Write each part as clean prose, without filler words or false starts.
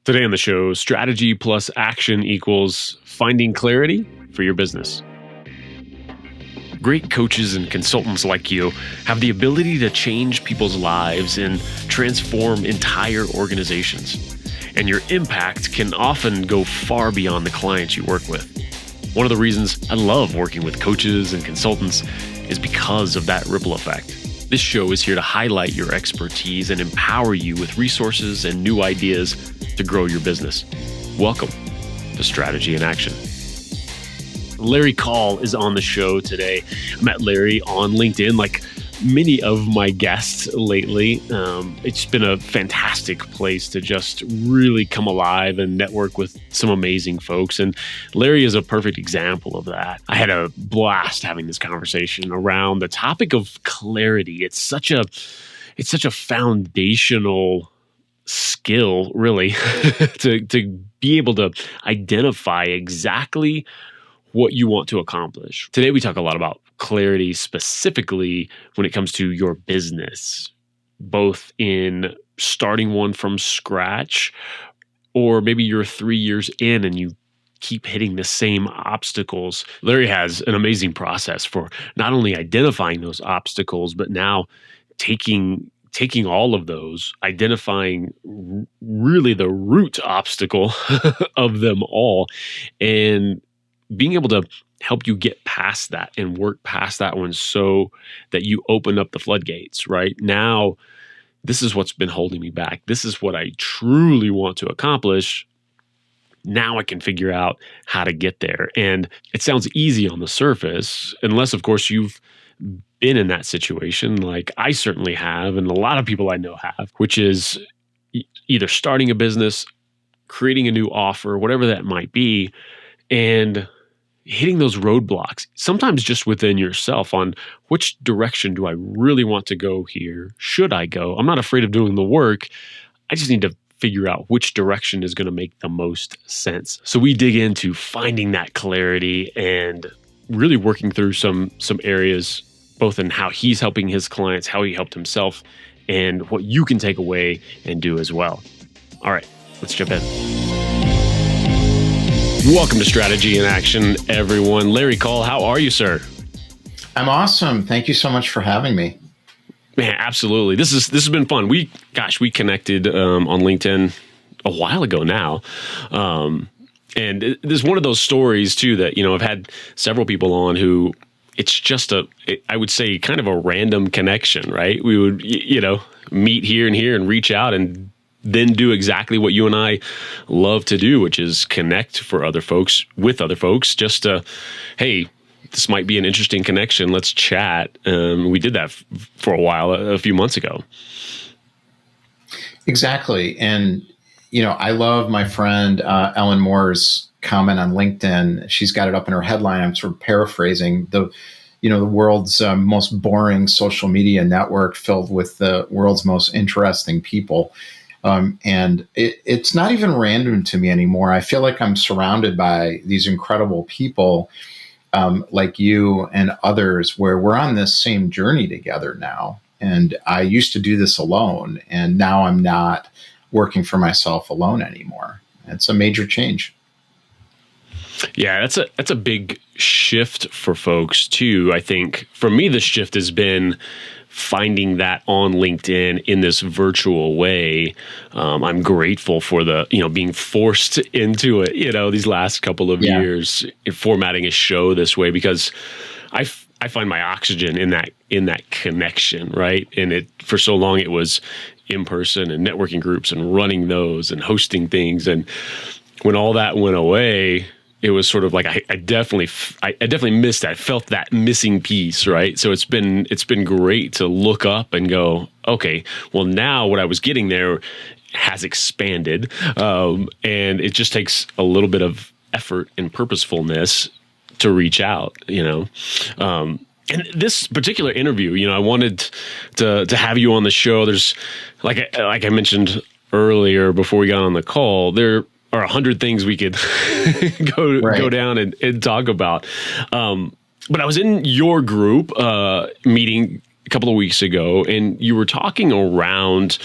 Today on the show, strategy plus action equals finding clarity for your business. Great coaches and consultants like you have the ability to change people's lives and transform entire organizations. And your impact can often go far beyond the clients you work with. One of the reasons I love working with coaches and consultants is because of that ripple effect. This show is here to highlight your expertise and empower you with resources and new ideas to grow your business. Welcome to Strategy in Action. Larry Kaul is on the show today. I met Larry on LinkedIn, like many of my guests lately. It's been a fantastic place to just really come alive and network with some amazing folks. And Larry is a perfect example of that. I had a blast having this conversation around the topic of clarity. It's such a foundational skill, really, to be able to identify exactly what you want to accomplish. Today, we talk a lot about clarity specifically when it comes to your business, both in starting one from scratch, or maybe you're 3 years in and you keep hitting the same obstacles. Larry has an amazing process for not only identifying those obstacles, but now taking all of those, identifying really the root obstacle of them all, and being able to help you get past that and work past that one so that you open up the floodgates, right? Now, this is what's been holding me back. This is what I truly want to accomplish. Now I can figure out how to get there. And it sounds easy on the surface, unless, of course, you've been in that situation like I certainly have, and a lot of people I know have, which is either starting a business, creating a new offer, whatever that might be, and hitting those roadblocks, sometimes just within yourself on which direction do I really want to go here? Should I go? I'm not afraid of doing the work. I just need to figure out which direction is going to make the most sense. So we dig into finding that clarity and really working through some areas, both in how he's helping his clients, how he helped himself, and what you can take away and do as well. All right, let's jump in. Welcome to Strategy in Action, everyone. Larry Kaul, how are you, sir? I'm awesome. Thank you so much for having me. Man, absolutely. This has been fun. We connected on LinkedIn a while ago now. And there's one of those stories too that, I've had several people on who it's just I would say kind of a random connection, right? We would, meet here and here and reach out and then do exactly what you and I love to do, which is connect with other folks, just to, hey, this might be an interesting connection. Let's chat. We did that for a while, a few months ago. Exactly. And, I love my friend Ellen Moore's comment on LinkedIn. She's got it up in her headline. I'm sort of paraphrasing the world's most boring social media network filled with the world's most interesting people. And it's not even random to me anymore. I feel like I'm surrounded by these incredible people like you and others, where we're on this same journey together now. And I used to do this alone, and now I'm not working for myself alone anymore. It's a major change. Yeah, that's a big shift for folks too. I think for me, the shift has been finding that on LinkedIn in this virtual way. I'm grateful for the, being forced into it, these last couple of years, formatting a show this way, because I find my oxygen in that connection, right? And for so long it was in person and networking groups and running those and hosting things. And when all that went away, it was sort of like I definitely missed that. I felt that missing piece, right? So it's been great to look up and go, okay, well now what I was getting there has expanded, and it just takes a little bit of effort and purposefulness to reach out, And this particular interview, I wanted to have you on the show. There's like I mentioned earlier before we got on the call, there are 100 things we could go down and talk about. But I was in your group meeting couple of weeks ago, and you were talking around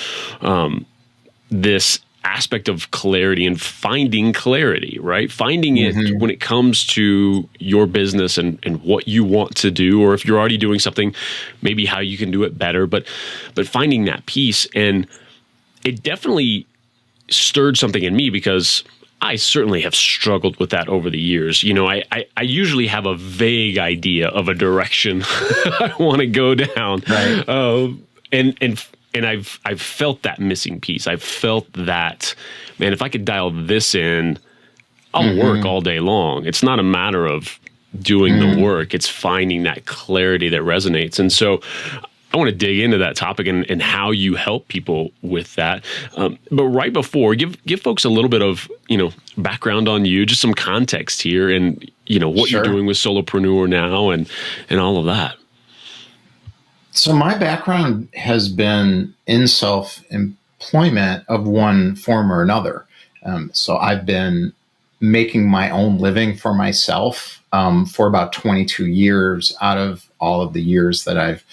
this aspect of clarity and finding clarity, right? Finding it when it comes to your business and what you want to do, or if you're already doing something, maybe how you can do it better, but finding that piece. And it definitely stirred something in me because I certainly have struggled with that over the years. You know, I usually have a vague idea of a direction I want to go down. Right. And I've felt that missing piece. I've felt that, man, if I could dial this in, I'll work all day long. It's not a matter of doing the work. It's finding that clarity that resonates. And so I want to dig into that topic and how you help people with that. But right before, give folks a little bit of, background on you, just some context here and, what you're doing with Solopreneur now and all of that. So my background has been in self-employment of one form or another. So I've been making my own living for myself for about 22 years out of all of the years that I've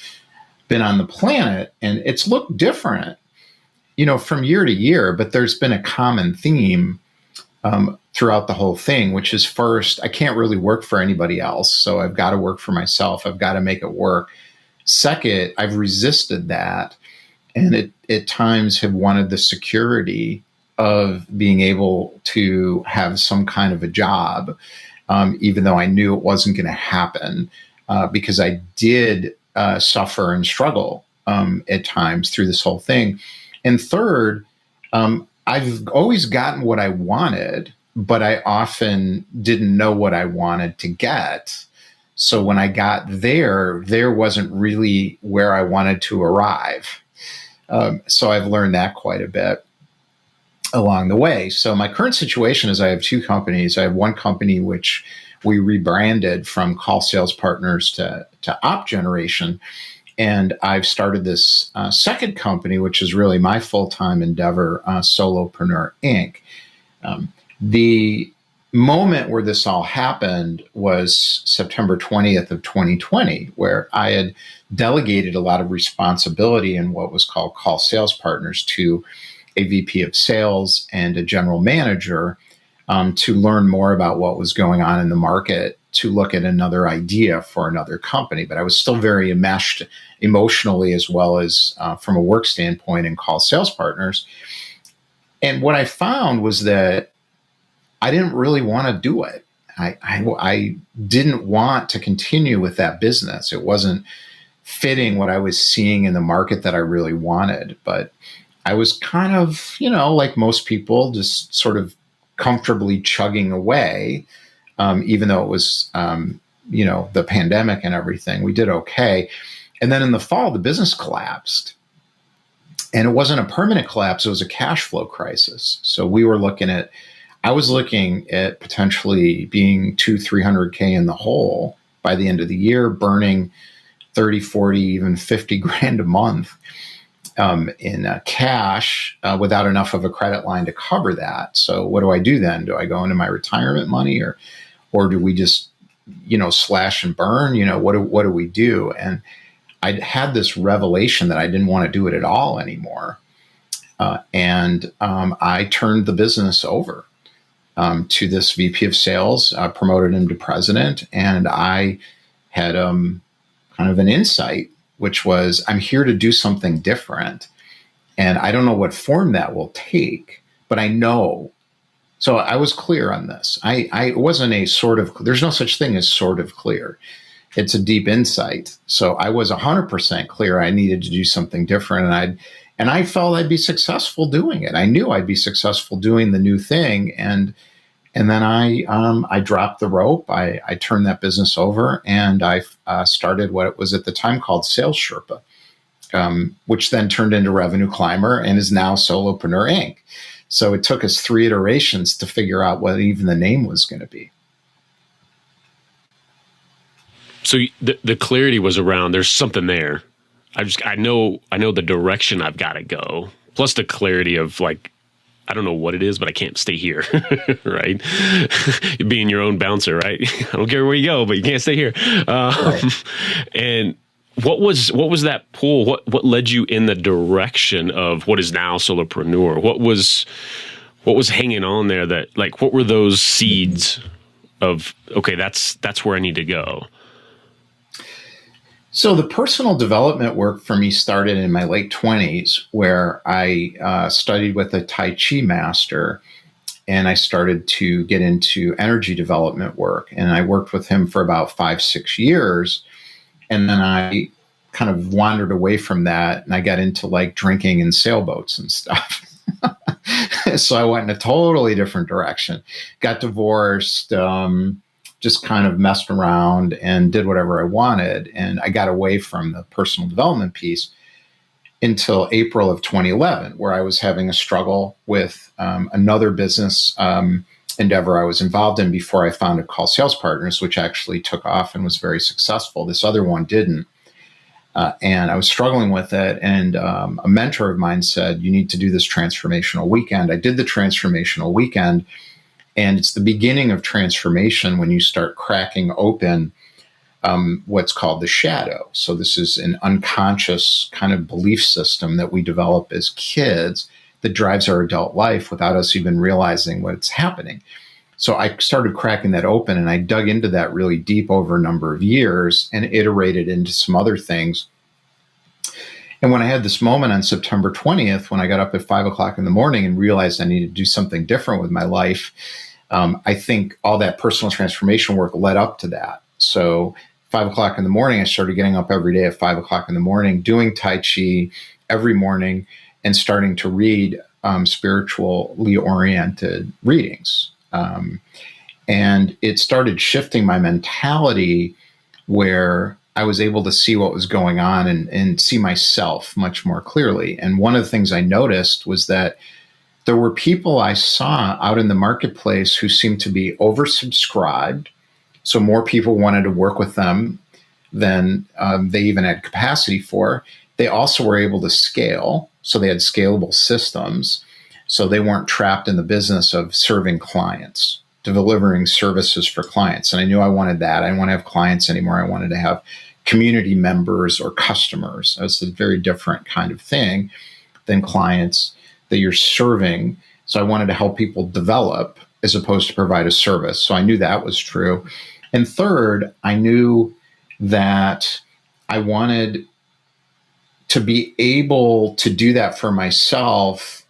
been on the planet. And it's looked different, from year to year, but there's been a common theme throughout the whole thing, which is first, I can't really work for anybody else. So I've got to work for myself. I've got to make it work. Second, I've resisted that and at times have wanted the security of being able to have some kind of a job, even though I knew it wasn't going to happen because I did suffer and struggle at times through this whole thing. And third, I've always gotten what I wanted, but I often didn't know what I wanted to get. So when I got there wasn't really where I wanted to arrive. So I've learned that quite a bit along the way. So my current situation is I have two companies. I have one company which we rebranded from Call Sales Partners to Op Generation. And I've started this second company, which is really my full-time endeavor, Solopreneur, Inc. The moment where this all happened was September 20th of 2020, where I had delegated a lot of responsibility in what was called Call Sales Partners to a VP of sales and a general manager to learn more about what was going on in the market, to look at another idea for another company. But I was still very enmeshed emotionally as well as from a work standpoint in Call Sales Partners. And what I found was that I didn't really want to do it. I didn't want to continue with that business. It wasn't fitting what I was seeing in the market that I really wanted. But I was kind of, like most people, just sort of comfortably chugging away, even though it was, the pandemic and everything. We did okay. And then in the fall, the business collapsed. And it wasn't a permanent collapse. It was a cash flow crisis. So I was looking at potentially being $200,000-300K in the hole by the end of the year, burning 30, 40, even 50 grand a month in cash without enough of a credit line to cover that. So what do I do then? Do I go into my retirement money or do we just, slash and burn? What do we do? And I had this revelation that I didn't want to do it at all anymore. And I turned the business over to this VP of sales, promoted him to president. And I had kind of an insight, which was, I'm here to do something different. And I don't know what form that will take, but I know. So I was clear on this. I wasn't there's no such thing as sort of clear. It's a deep insight. So I was 100% clear I needed to do something different. And I felt I'd be successful doing it. I knew I'd be successful doing the new thing. And then I dropped the rope. I turned that business over and I started what it was at the time called Sales Sherpa, which then turned into Revenue Climber and is now Solopreneur, Inc. So it took us 3 iterations to figure out what even the name was going to be. So the clarity was around, there's something there. I know the direction I've got to go. Plus the clarity of like, I don't know what it is, but I can't stay here, right? Being your own bouncer, right? I don't care where you go, but you can't stay here. Right. And what was that pull? What led you in the direction of what is now Solopreneur? What was hanging on there that, like, what were those seeds of, okay, that's where I need to go? So the personal development work for me started in my late 20s, where I studied with a Tai Chi master, and I started to get into energy development work. And I worked with him for about 5-6 years. And then I kind of wandered away from that, and I got into like drinking and sailboats and stuff. So I went in a totally different direction, got divorced, just kind of messed around and did whatever I wanted. And I got away from the personal development piece until April of 2011, where I was having a struggle with another business endeavor I was involved in before I founded Kaul Sales Partners, which actually took off and was very successful. This other one didn't. And I was struggling with it. And a mentor of mine said, you need to do this transformational weekend. I did the transformational weekend. And it's the beginning of transformation when you start cracking open what's called the shadow. So this is an unconscious kind of belief system that we develop as kids that drives our adult life without us even realizing what's happening. So I started cracking that open, and I dug into that really deep over a number of years and iterated into some other things. And when I had this moment on September 20th, when I got up at 5 o'clock in the morning and realized I needed to do something different with my life, I think all that personal transformation work led up to that. So 5 o'clock in the morning, I started getting up every day at 5 o'clock in the morning, doing Tai Chi every morning, and starting to read spiritually oriented readings. And it started shifting my mentality, where I was able to see what was going on and see myself much more clearly. And one of the things I noticed was that there were people I saw out in the marketplace who seemed to be oversubscribed. So more people wanted to work with them than they even had capacity for. They also were able to scale. So they had scalable systems. So they weren't trapped in the business of serving clients, delivering services for clients. And I knew I wanted that. I didn't want to have clients anymore. I wanted to have community members or customers. It's a very different kind of thing than clients that you're serving. So I wanted to help people develop as opposed to provide a service. So I knew that was true. And third, I knew that I wanted to be able to do that for myself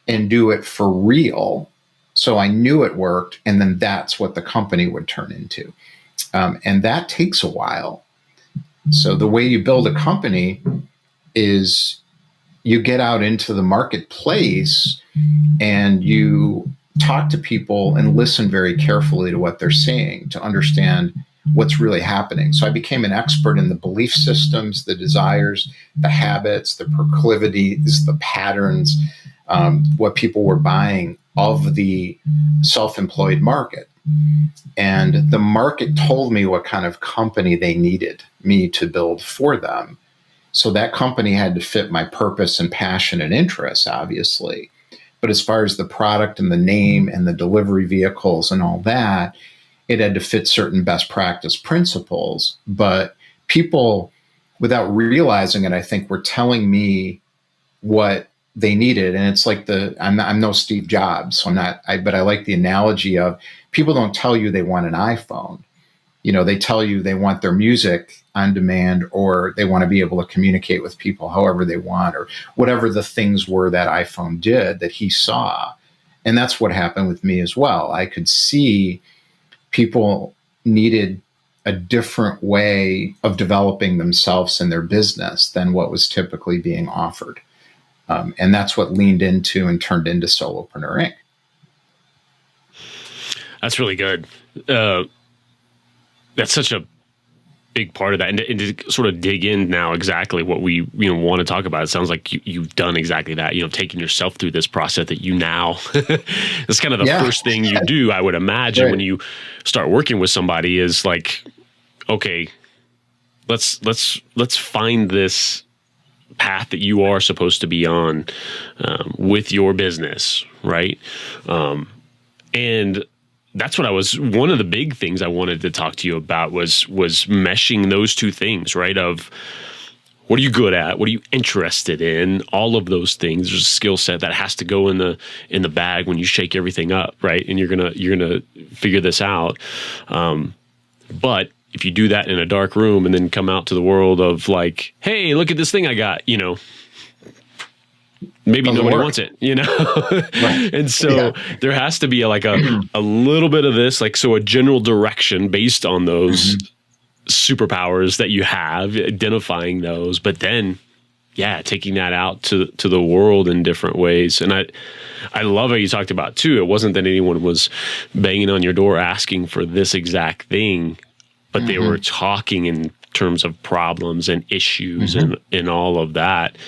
and do it for real. So I knew it worked, and then that's what the company would turn into. And that takes a while. So the way you build a company is you get out into the marketplace and you talk to people and listen very carefully to what they're saying to understand what's really happening. So I became an expert in the belief systems, the desires, the habits, the proclivities, the patterns, what people were buying of the self-employed market. And the market told me what kind of company they needed me to build for them. So that company had to fit my purpose and passion and interests, obviously. But as far as the product and the name and the delivery vehicles and all that, it had to fit certain best practice principles. But people, without realizing it, I think, were telling me what they needed. And it's like I'm no Steve Jobs, so but I like the analogy of people don't tell you they want an iPhone. You know, they tell you they want their music on demand, or they want to be able to communicate with people however they want, or whatever the things were that iPhone did that he saw. And that's what happened with me as well. I could see people needed a different way of developing themselves and their business than what was typically being offered. And that's what leaned into and turned into Solopreneur Inc. That's really good. That's such a big part of that. And to sort of dig in now exactly what we want to talk about, it sounds like you've done exactly that, taking yourself through this process that you now, it's kind of the first thing you do, I would imagine, when you start working with somebody is like, okay, let's find this path that you are supposed to be on with your business, right? And that's what one of the big things I wanted to talk to you about was meshing those two things, right? Of What are you good at? What are you interested in? All of those things. There's a skill set that has to go in the bag when you shake everything up, right? And you're gonna figure this out. But if you do that in a dark room and then come out to the world of like, hey, look at this thing I got, maybe nobody wants it, Right. And so there has to be a little bit of this, so a general direction based on those superpowers that you have, identifying those, but then taking that out to the world in different ways. And I love how you talked about too, it wasn't that anyone was banging on your door asking for this exact thing, but they were talking in terms of problems and issues and all of that.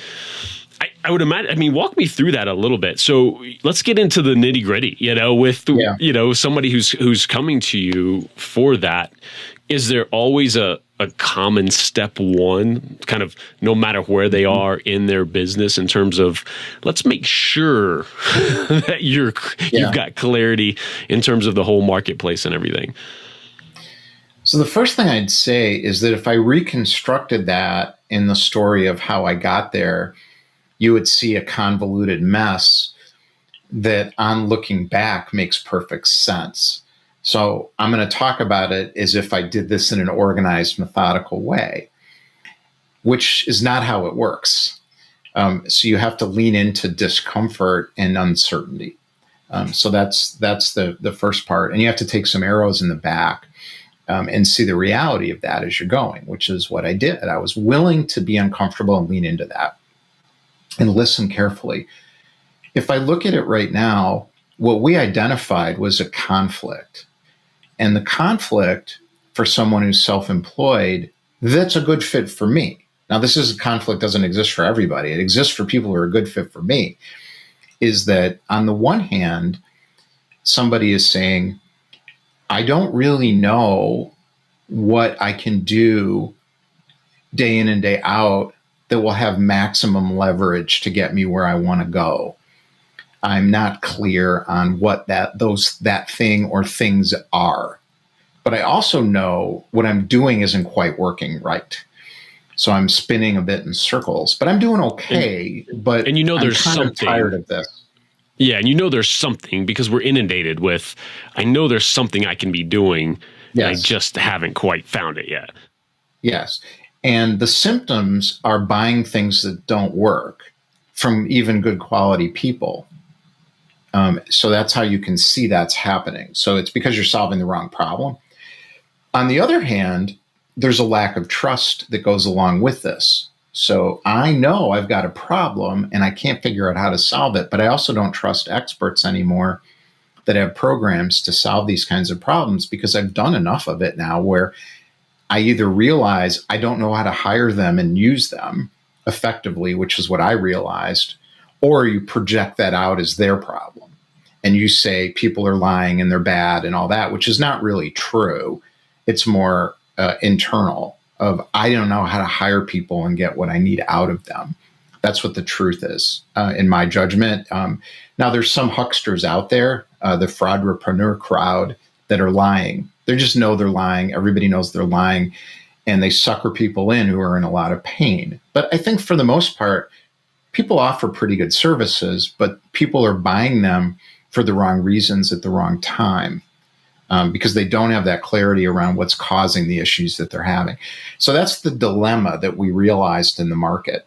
I would imagine, walk me through that a little bit. So let's get into the nitty gritty, with, somebody who's coming to you for that. Is there always a common step one, kind of no matter where they are in their business, in terms of let's make sure that you've got clarity in terms of the whole marketplace and everything? So the first thing I'd say is that if I reconstructed that in the story of how I got there, you would see a convoluted mess that on looking back makes perfect sense. So I'm going to talk about it as if I did this in an organized, methodical way, which is not how it works. So you have to lean into discomfort and uncertainty. So that's the first part. And you have to take some arrows in the back and see the reality of that as you're going, which is what I did. I was willing to be uncomfortable and lean into that and listen carefully. If I look at it right now, what we identified was a conflict. And the conflict for someone who's self-employed, that's a good fit for me. Now, this is a conflict doesn't exist for everybody. It exists for people who are a good fit for me, is that on the one hand, somebody is saying, I don't really know what I can do day in and day out that will have maximum leverage to get me where I want to go. I'm not clear on what that thing or things are. But I also know what I'm doing isn't quite working right. So I'm spinning a bit in circles, but I'm doing okay. And I'm there's kind something of tired of this. Yeah, and there's something, because we're inundated with, I know there's something I can be doing, and I just haven't quite found it yet. Yes. And the symptoms are buying things that don't work from even good quality people. So that's how you can see that's happening. So it's because you're solving the wrong problem. On the other hand, there's a lack of trust that goes along with this. So I know I've got a problem and I can't figure out how to solve it, but I also don't trust experts anymore that have programs to solve these kinds of problems, because I've done enough of it now where I either realize I don't know how to hire them and use them effectively, which is what I realized, or you project that out as their problem. And you say people are lying and they're bad and all that, which is not really true. It's more internal of, I don't know how to hire people and get what I need out of them. That's what the truth is, in my judgment. Now, there's some hucksters out there, the fraudpreneur crowd, that are lying. They just know they're lying. Everybody knows they're lying. And they sucker people in who are in a lot of pain. But I think for the most part, people offer pretty good services, but people are buying them for the wrong reasons at the wrong time, because they don't have that clarity around what's causing the issues that they're having. So that's the dilemma that we realized in the market.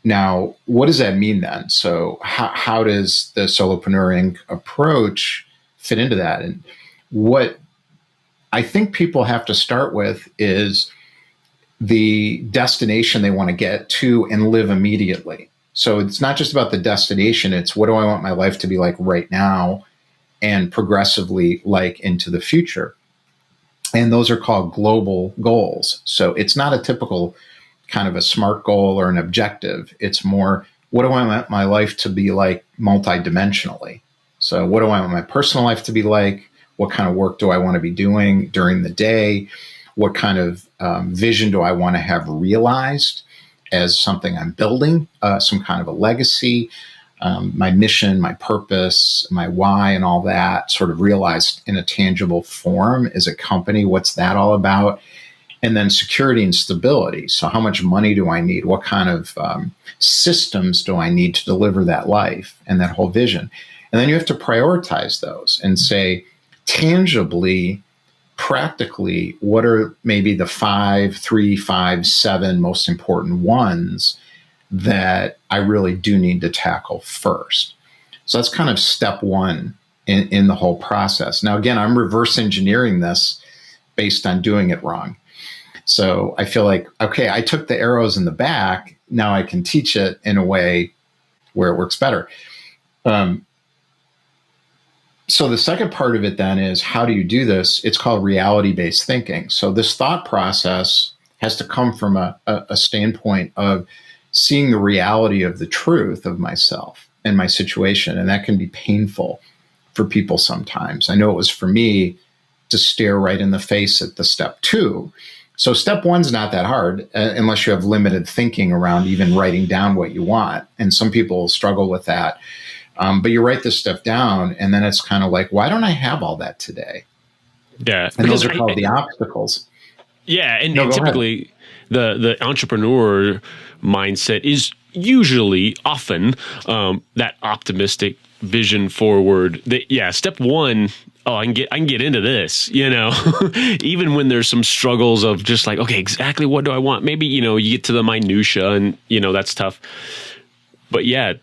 Now, what does that mean then? So how does the Solopreneur Inc. approach fit into that? And what I think people have to start with is the destination they want to get to and live immediately. So it's not just about the destination. It's, what do I want my life to be like right now and progressively like into the future? And those are called global goals. So it's not a typical kind of a SMART goal or an objective. It's more, what do I want my life to be like multidimensionally? So what do I want my personal life to be like? What kind of work do I want to be doing during the day? What kind of vision do I want to have realized as something I'm building, some kind of a legacy, my mission, my purpose, my why, and all that sort of realized in a tangible form as a company? What's that all about? And then security and stability. So how much money do I need? What kind of systems do I need to deliver that life and that whole vision? And then you have to prioritize those and say, tangibly, practically, what are maybe the 5, 3, 5, 7 most important ones that I really do need to tackle first? So that's kind of step one in the whole process. Now, again, I'm reverse engineering this based on doing it wrong. So I feel like, okay, I took the arrows in the back. Now I can teach it in a way where it works better. So the second part of it then is, how do you do this? It's called reality-based thinking. So this thought process has to come from a standpoint of seeing the reality of the truth of myself and my situation. And that can be painful for people sometimes. I know it was for me to stare right in the face at the step 2. So step 1's not that hard unless you have limited thinking around even writing down what you want. And some people struggle with that. But you write this stuff down, and then it's kind of like, why don't I have all that today? Yeah. And those are called the obstacles. Yeah. And typically the entrepreneur mindset is usually often that optimistic vision forward. Step 1, I can get into this, even when there's some struggles of just like, okay, exactly what do I want? Maybe, you get to the minutia and, that's tough. But yeah,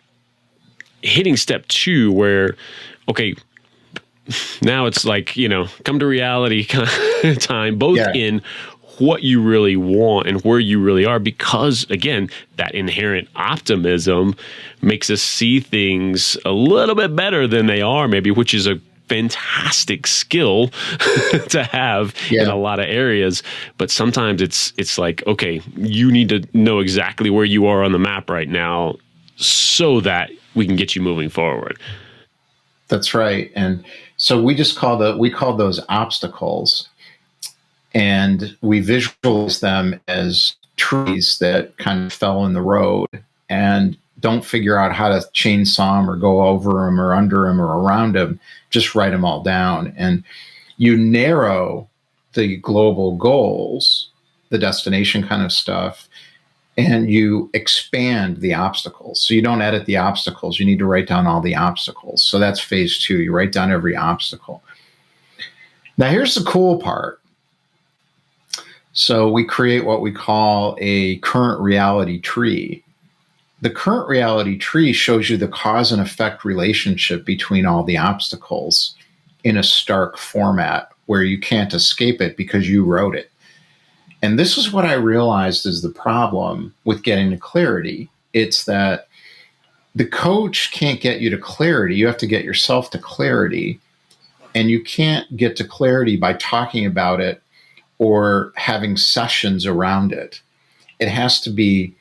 hitting step 2 where, okay, now it's like, come to reality time, both in what you really want and where you really are, because again, that inherent optimism makes us see things a little bit better than they are, maybe, which is a fantastic skill to have in a lot of areas. But sometimes it's like, okay, you need to know exactly where you are on the map right now so that we can get you moving forward. That's right. And so we call those obstacles, and we visualize them as trees that kind of fell in the road and don't figure out how to chainsaw them or go over them or under them or around them. Just write them all down. And you narrow the global goals, the destination kind of stuff, and you expand the obstacles. So you don't edit the obstacles. You need to write down all the obstacles. So that's phase 2. You write down every obstacle. Now, here's the cool part. So we create what we call a current reality tree. The current reality tree shows you the cause and effect relationship between all the obstacles in a stark format where you can't escape it because you wrote it. And this is what I realized is the problem with getting to clarity. It's that the coach can't get you to clarity. You have to get yourself to clarity. And you can't get to clarity by talking about it or having sessions around it. It has to be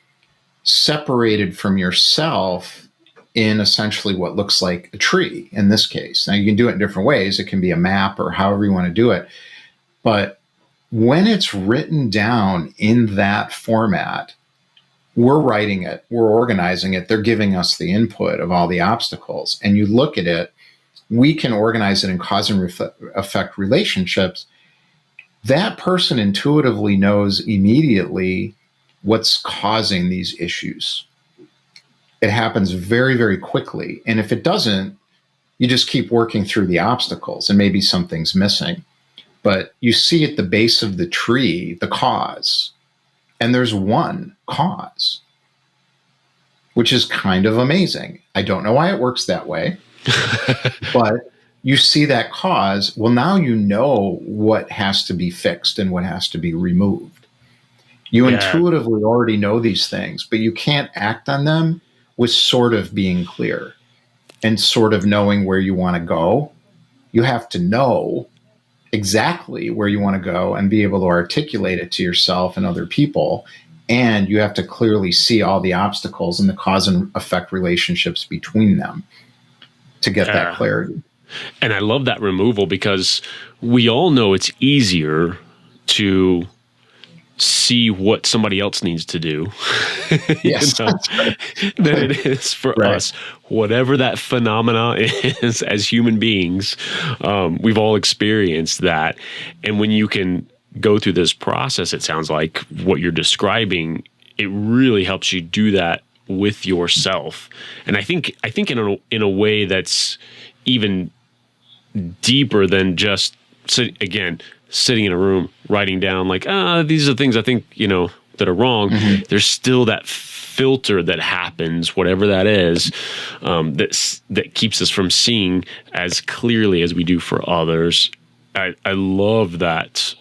separated from yourself in essentially what looks like a tree in this case. Now, you can do it in different ways. It can be a map or however you want to do it. But when it's written down in that format, we're writing it, we're organizing it, they're giving us the input of all the obstacles. And you look at it, we can organize it in cause and effect relationships. That person intuitively knows immediately what's causing these issues. It happens very, very quickly. And if it doesn't, you just keep working through the obstacles and maybe something's missing. But you see at the base of the tree, the cause, and there's one cause, which is kind of amazing. I don't know why it works that way, but you see that cause. Well, now you know what has to be fixed and what has to be removed. You intuitively already know these things, but you can't act on them with sort of being clear and sort of knowing where you want to go. You have to know exactly where you want to go and be able to articulate it to yourself and other people. And you have to clearly see all the obstacles and the cause and effect relationships between them to get that clarity. And I love that removal, because we all know it's easier to see what somebody else needs to do yes, than it is for us. Whatever that phenomena is as human beings, we've all experienced that. And when you can go through this process, it sounds like what you're describing, it really helps you do that with yourself. And I think in a way that's even deeper than just sitting in a room writing down like, these are things I think, that are wrong. Mm-hmm. There's still that filter that happens, whatever that is, that keeps us from seeing as clearly as we do for others. I love that.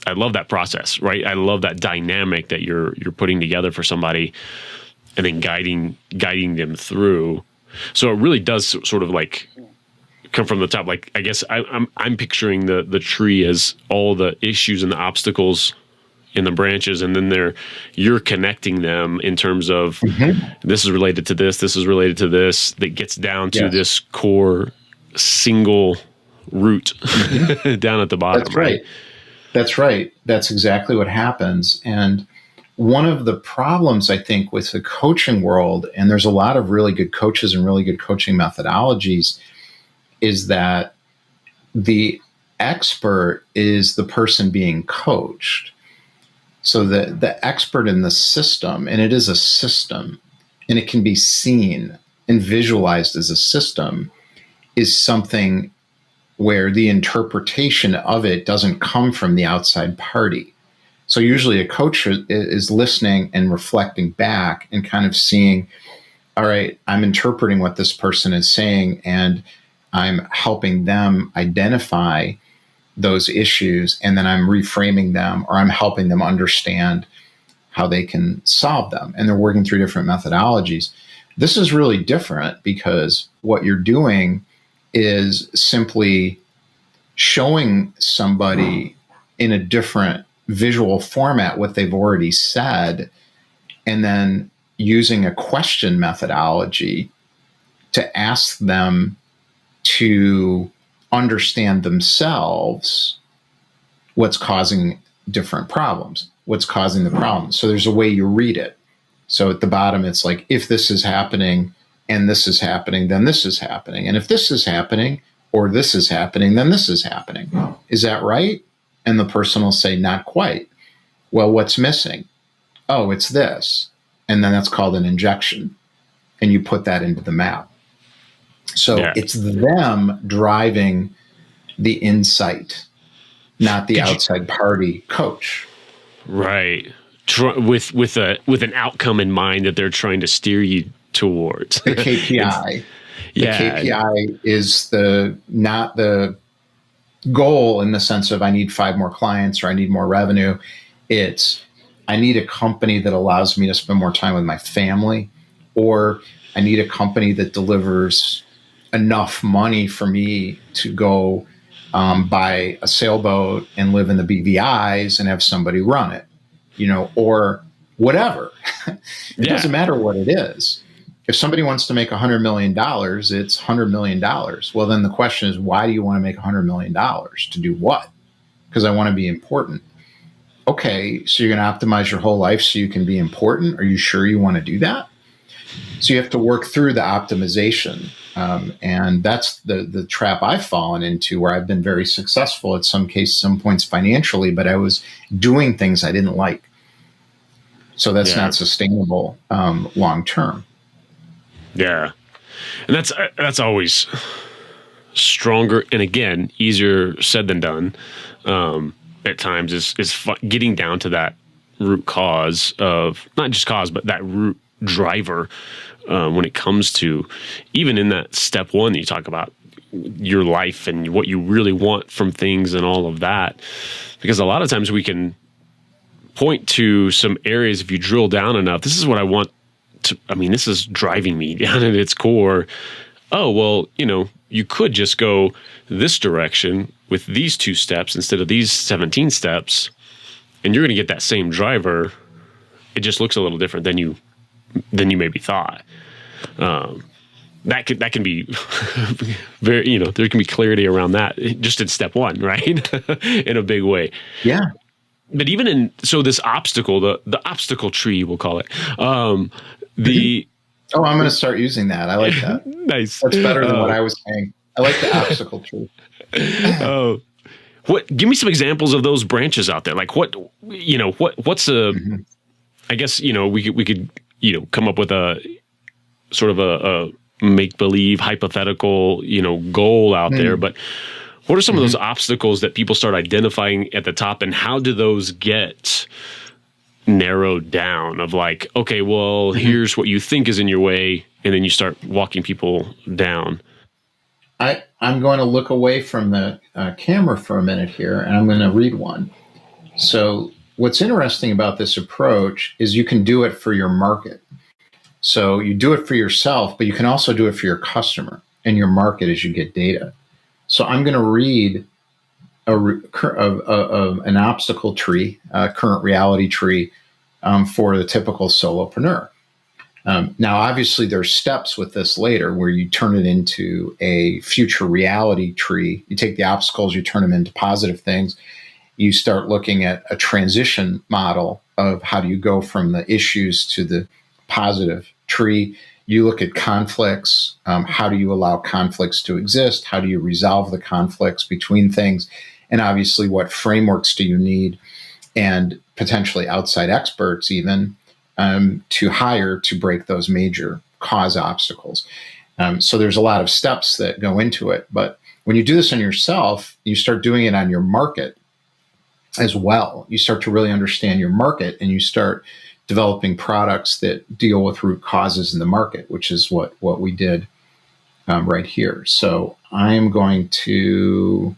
I love that process, right? I love that dynamic that you're putting together for somebody, and then guiding them through. So it really does sort of like come from the top. Like, I guess I'm picturing the tree as all the issues and the obstacles in the branches, and then you're connecting them in terms of this is related to this is related to this, that gets down to this core single root down at the bottom. That's right. That's right. That's exactly what happens. And one of the problems, I think, with the coaching world, and there's a lot of really good coaches and really good coaching methodologies, is that the expert is the person being coached. So the expert in the system, and it is a system, and it can be seen and visualized as a system, is something where the interpretation of it doesn't come from the outside party. So usually a coach is listening and reflecting back and kind of seeing, all right, I'm interpreting what this person is saying, and I'm helping them identify those issues, and then I'm reframing them, or I'm helping them understand how they can solve them. And they're working through different methodologies. This is really different because what you're doing is simply showing somebody in a different visual format what they've already said, and then using a question methodology to ask them to understand themselves what's causing different problems, what's causing the problem. So there's a way you read it. So at the bottom, it's like, if this is happening and this is happening, then this is happening. And if this is happening or this is happening, then this is happening. Is that right? And the person will say, not quite. Well, what's missing? Oh, it's this. And then that's called an injection. And you put that into the map. So it's them driving the insight, not the outside party coach. Right. With an outcome in mind that they're trying to steer you towards. The KPI. The KPI is not the goal in the sense of I need 5 more clients or I need more revenue. It's I need a company that allows me to spend more time with my family, or I need a company that delivers enough money for me to go buy a sailboat and live in the BVIs and have somebody run it, or whatever. It doesn't matter what it is. If somebody wants to make $100 million, it's $100 million. Well, then the question is, why do you want to make $100 million? To do what? Because I want to be important. Okay, so you're going to optimize your whole life so you can be important. Are you sure you want to do that? So you have to work through the optimization. And that's the trap I've fallen into, where I've been very successful at some points financially, but I was doing things I didn't like. So that's not sustainable long term. Yeah. And that's always stronger. And again, easier said than done. At times is getting down to that root cause of not just cause, but that root driver when it comes to even in that step one that you talk about your life and what you really want from things and all of that. Because a lot of times we can point to some areas, if you drill down enough, this is what I want to, this is driving me down at its core. Oh, well, you could just go this direction with these 2 steps instead of these 17 steps, and you're going to get that same driver. It just looks a little different than you maybe thought. That can be very, there can be clarity around that just in step 1, right? In a big way. Yeah. But even so this obstacle, the obstacle tree, we'll call it, I'm going to start using that. I like that. Nice. That's better than what I was saying. I like the obstacle tree. give me some examples of those branches out there. Like what's a, I guess, we could, come up with a sort of a make-believe hypothetical, goal out there. But what are some of those obstacles that people start identifying at the top, and how do those get narrowed down of like, okay, well, here's what you think is in your way, and then you start walking people down? I'm going to look away from the camera for a minute here, and I'm going to read one. So what's interesting about this approach is you can do it for your market. So you do it for yourself, but you can also do it for your customer and your market as you get data. So I'm going to read an obstacle tree, a current reality tree for the typical solopreneur. Now, obviously, there's steps with this later where you turn it into a future reality tree. You take the obstacles, you turn them into positive things. You start looking at a transition model of how do you go from the issues to the positive tree. You look at conflicts. How do you allow conflicts to exist? How do you resolve the conflicts between things? And obviously, what frameworks do you need? And potentially outside experts even to hire to break those major cause obstacles. So there's a lot of steps that go into it. But when you do this on yourself, you start doing it on your market as well. You start to really understand your market, and you start developing products that deal with root causes in the market, which is what we did right here. So I'm going to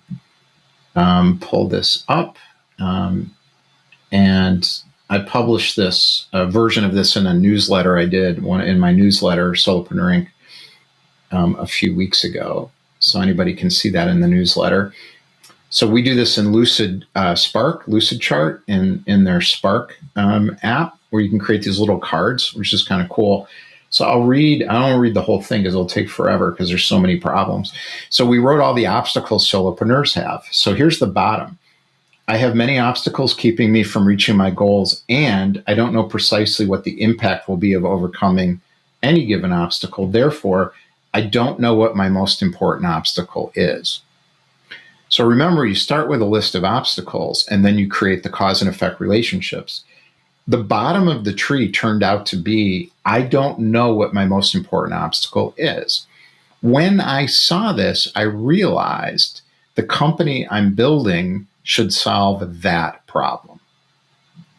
pull this up. And I published this version of this in a newsletter I did in my newsletter, Solopreneur Inc., a few weeks ago. So anybody can see that in the newsletter. So we do this in Lucid Chart in their Spark app, where you can create these little cards, which is kind of cool. So I don't want to read the whole thing because it'll take forever because there's so many problems. So we wrote all the obstacles solopreneurs have. So here's the bottom. I have many obstacles keeping me from reaching my goals, and I don't know precisely what the impact will be of overcoming any given obstacle. Therefore, I don't know what my most important obstacle is. So remember, you start with a list of obstacles, and then you create the cause and effect relationships. The bottom of the tree turned out to be, I don't know what my most important obstacle is. When I saw this, I realized the company I'm building should solve that problem.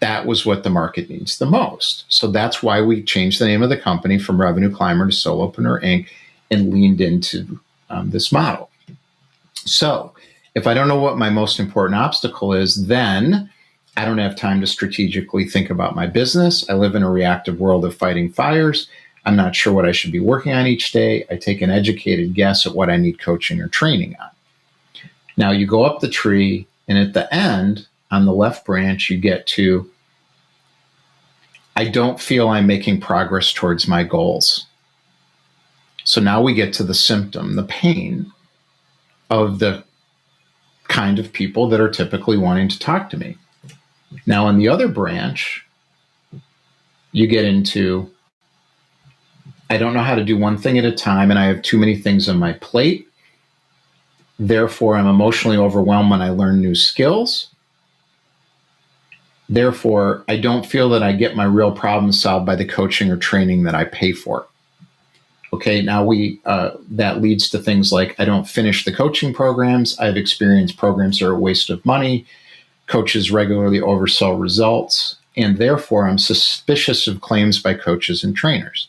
That was what the market needs the most. So that's why we changed the name of the company from Revenue Climber to Solopreneur Inc. and leaned into this model. So if I don't know what my most important obstacle is, then I don't have time to strategically think about my business. I live in a reactive world of fighting fires. I'm not sure what I should be working on each day. I take an educated guess at what I need coaching or training on. Now you go up the tree, and at the end, on the left branch, you get to, I don't feel I'm making progress towards my goals. So now we get to the symptom, the pain of the kind of people that are typically wanting to talk to me. Now, on the other branch, you get into, I don't know how to do one thing at a time, and I have too many things on my plate. Therefore, I'm emotionally overwhelmed when I learn new skills. Therefore, I don't feel that I get my real problems solved by the coaching or training that I pay for. Okay, now that leads to things like, I don't finish the coaching programs. I've experienced programs that are a waste of money. Coaches regularly oversell results. And therefore, I'm suspicious of claims by coaches and trainers.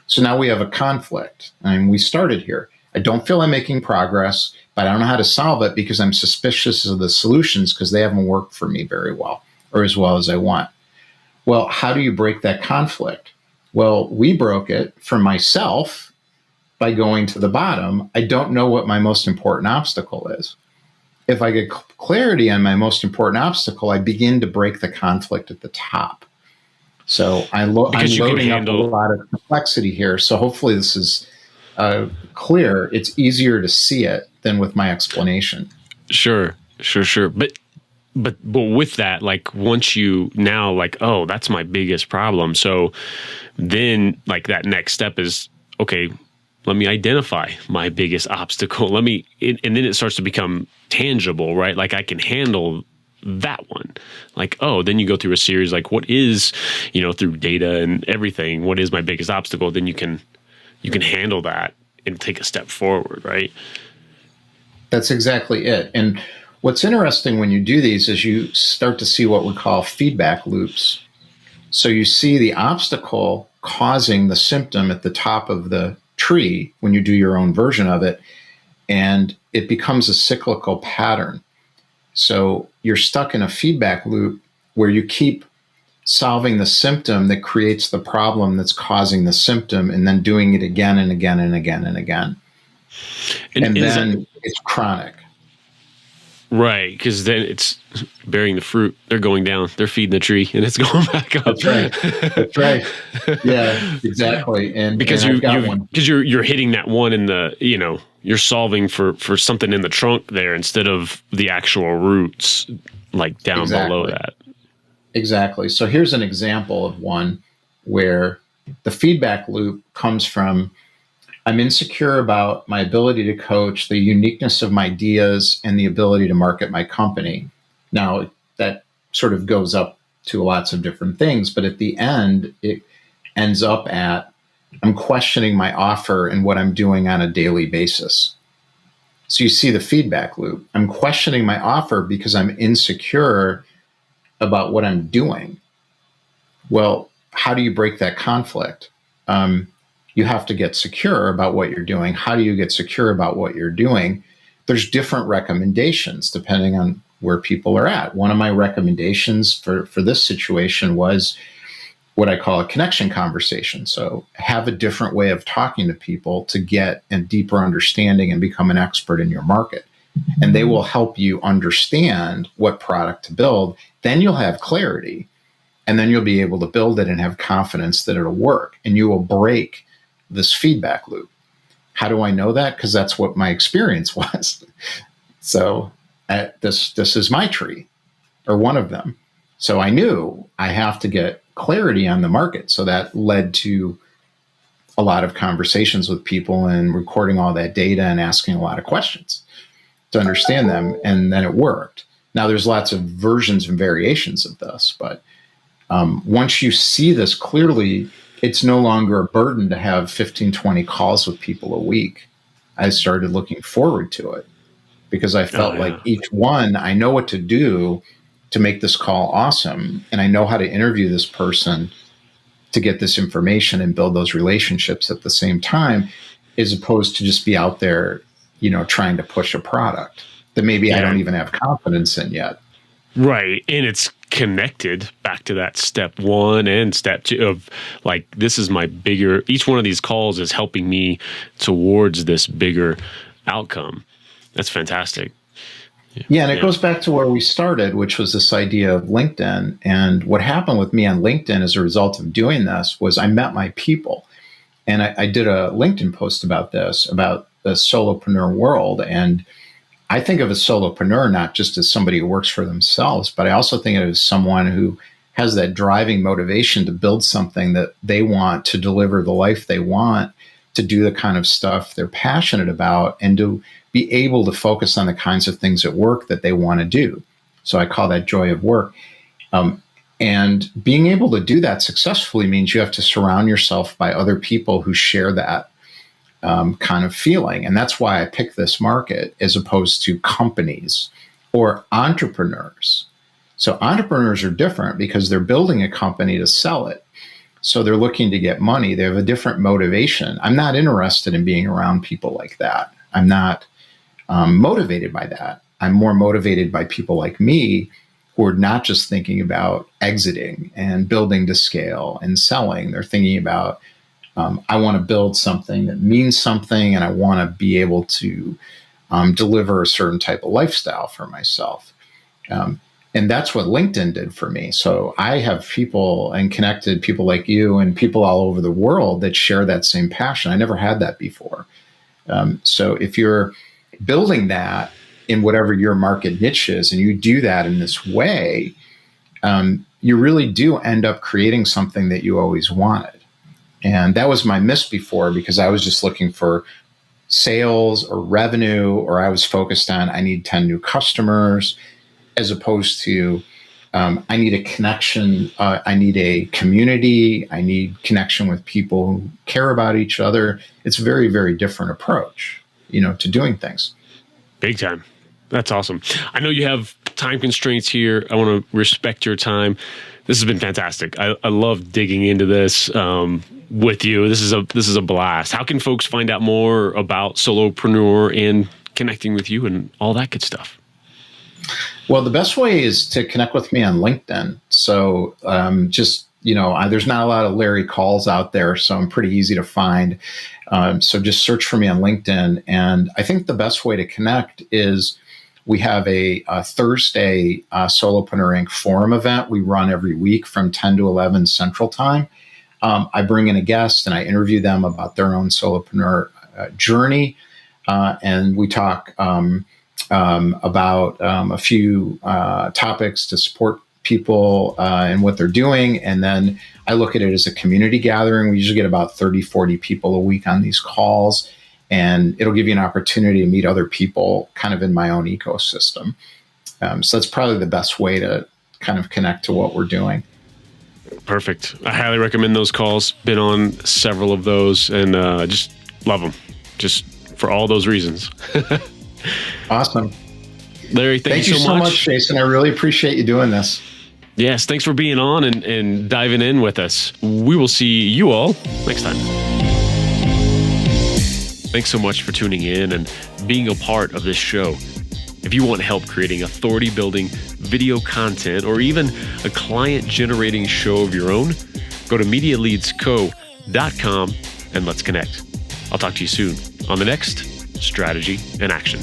So now we have a conflict. And we started here. I don't feel I'm making progress, but I don't know how to solve it because I'm suspicious of the solutions because they haven't worked for me very well or as well as I want. Well, how do you break that conflict? Well, we broke it for myself by going to the bottom. I don't know what my most important obstacle is. If I get clarity on my most important obstacle, I begin to break the conflict at the top. So I'm loading up a lot of complexity here. So hopefully this is clear. It's easier to see it than with my explanation. Sure. But with that, like once you now like, oh, that's my biggest problem. So then like that next step is, okay, let me identify my biggest obstacle. And then it starts to become tangible, right? Like I can handle that one. Like, oh, then you go through a series, like what is, through data and everything, what is my biggest obstacle? Then you can handle that and take a step forward, right? That's exactly it. And what's interesting when you do these is you start to see what we call feedback loops. So you see the obstacle causing the symptom at the top of the tree when you do your own version of it, and it becomes a cyclical pattern. So you're stuck in a feedback loop where you keep solving the symptom that creates the problem that's causing the symptom, and then doing it again and again and again and again. And then it's chronic. Right, because then it's bearing the fruit. They're going down. They're feeding the tree, and it's going back up. That's right. That's right. Yeah, exactly. And because you're hitting that one in the, you're solving for something in the trunk there instead of the actual roots, like down below that. Exactly. So here's an example of one where the feedback loop comes from, I'm insecure about my ability to coach, the uniqueness of my ideas, and the ability to market my company. Now, that sort of goes up to lots of different things, but at the end, it ends up at, I'm questioning my offer and what I'm doing on a daily basis. So you see the feedback loop. I'm questioning my offer because I'm insecure about what I'm doing. Well, how do you break that conflict? You have to get secure about what you're doing. How do you get secure about what you're doing? There's different recommendations depending on where people are at. One of my recommendations for this situation was what I call a connection conversation. So have a different way of talking to people to get a deeper understanding and become an expert in your market. And they will help you understand what product to build. Then you'll have clarity, and then you'll be able to build it and have confidence that it'll work, and you will break this feedback loop. How do I know that? Because that's what my experience was. So this is my tree, or one of them. So I knew I have to get clarity on the market. So that led to a lot of conversations with people and recording all that data and asking a lot of questions to understand them. And then it worked. Now there's lots of versions and variations of this, but once you see this clearly, it's no longer a burden to have 15, 20 calls with people a week. I started looking forward to it because I felt like each one, I know what to do to make this call awesome. And I know how to interview this person to get this information and build those relationships at the same time, as opposed to just be out there, trying to push a product that maybe I don't even have confidence in yet. Right. And it's connected back to that step one and step two of like, this is my bigger, each one of these calls is helping me towards this bigger outcome. That's fantastic. Yeah. And it goes back to where we started, which was this idea of LinkedIn. And what happened with me on LinkedIn as a result of doing this was I met my people. And I did a LinkedIn post about this, about the solopreneur world. And I think of a solopreneur not just as somebody who works for themselves, but I also think of it as someone who has that driving motivation to build something that they want, to deliver the life they want, to do the kind of stuff they're passionate about, and to be able to focus on the kinds of things at work that they want to do. So I call that joy of work. And being able to do that successfully means you have to surround yourself by other people who share that kind of feeling. And that's why I picked this market as opposed to companies or entrepreneurs. So entrepreneurs are different because they're building a company to sell it. So they're looking to get money. They have a different motivation. I'm not interested in being around people like that. I'm not motivated by that. I'm more motivated by people like me who are not just thinking about exiting and building to scale and selling. They're thinking about, I want to build something that means something, and I want to be able to deliver a certain type of lifestyle for myself. And that's what LinkedIn did for me. So I have people and connected people like you and people all over the world that share that same passion. I never had that before. So if you're building that in whatever your market niche is, and you do that in this way, you really do end up creating something that you always wanted. And that was my miss before, because I was just looking for sales or revenue, or I was focused on, I need 10 new customers, as opposed to, I need a connection. I need a community. I need connection with people who care about each other. It's a very, very different approach, to doing things. Big time. That's awesome. I know you have time constraints here. I want to respect your time. This has been fantastic. I love digging into this with you. This is a blast. How can folks find out more about Solopreneur and connecting with you and all that good stuff? Well, the best way is to connect with me on LinkedIn. So there's not a lot of Larry Kauls out there, so I'm pretty easy to find. So just search for me on LinkedIn. And I think the best way to connect is we have a Thursday Solopreneur Inc. forum event we run every week from 10 to 11 Central Time. I bring in a guest and I interview them about their own solopreneur journey. And we talk about a few topics to support people and what they're doing. And then I look at it as a community gathering. We usually get about 30, 40 people a week on these calls. And it'll give you an opportunity to meet other people kind of in my own ecosystem. So that's probably the best way to kind of connect to what we're doing. Perfect. I highly recommend those calls. Been on several of those and just love them. Just for all those reasons. Awesome. Larry, thank you so much, Jason. I really appreciate you doing this. Yes, thanks for being on and diving in with us. We will see you all next time. Thanks so much for tuning in and being a part of this show. If you want help creating authority building video content or even a client generating show of your own, go to MediaLeadsCo.com and let's connect. I'll talk to you soon on the next Strategy in Action.